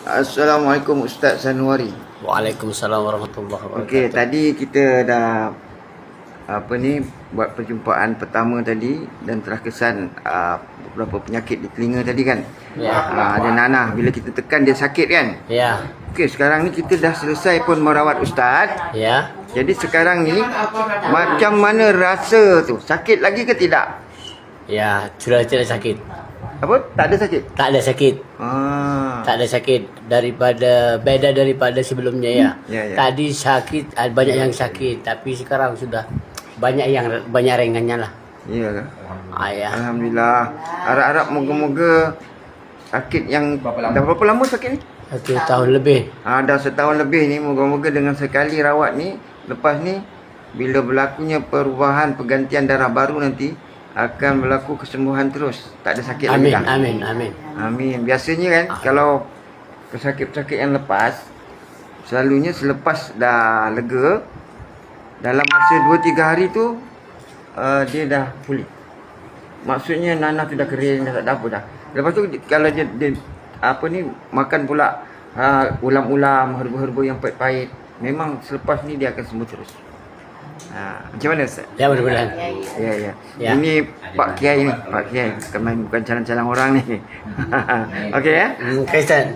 Assalamualaikum Ustaz Sanwari. Waalaikumsalam warahmatullahi wabarakatuh. Okey, tadi kita dah buat perjumpaan pertama tadi dan telah kesan beberapa penyakit di telinga tadi kan. Ya. Ada nanah bila kita tekan dia sakit kan. Ya. Okey, sekarang ni kita dah selesai pun merawat Ustaz. Ya. Jadi sekarang ni macam mana rasa tu? Sakit lagi ke tidak? Ya, sudah tidak sakit. Apa? Tak ada sakit? Tak ada sakit. Ah. Tak ada sakit beda daripada sebelumnya ya. Ya, ya. Tadi sakit, banyak yang sakit, tapi sekarang sudah banyak ringannya lah. Ya ke? Ya. Alhamdulillah. Harap-harap moga-moga sakit yang dah berapa lama sakit ni? 1 tahun lebih. Dah setahun lebih ni, moga-moga dengan sekali rawat ni, lepas ni bila berlakunya perubahan pergantian darah baru nanti akan berlaku kesembuhan terus. Tak ada sakit Amin, lagi dah. amin, amin. Amin. Biasanya kan kalau pesakit-pesakit yang lepas, selalunya selepas dah lega, dalam masa 2-3 hari tu dia dah pulih. Maksudnya nanah tu dah kering, dah tak ada apa dah. Lepas tu kalau dia makan pula ulam-ulam, herba-herba yang pahit-pahit, memang selepas ni dia akan sembuh terus. Macam mana Ustaz? Ya, mudah-mudahan. Ya. Ya. Ini Pak Kiai ni, Pak Kiai. Bukan calon-calon orang ni. Okey ya? Kristen.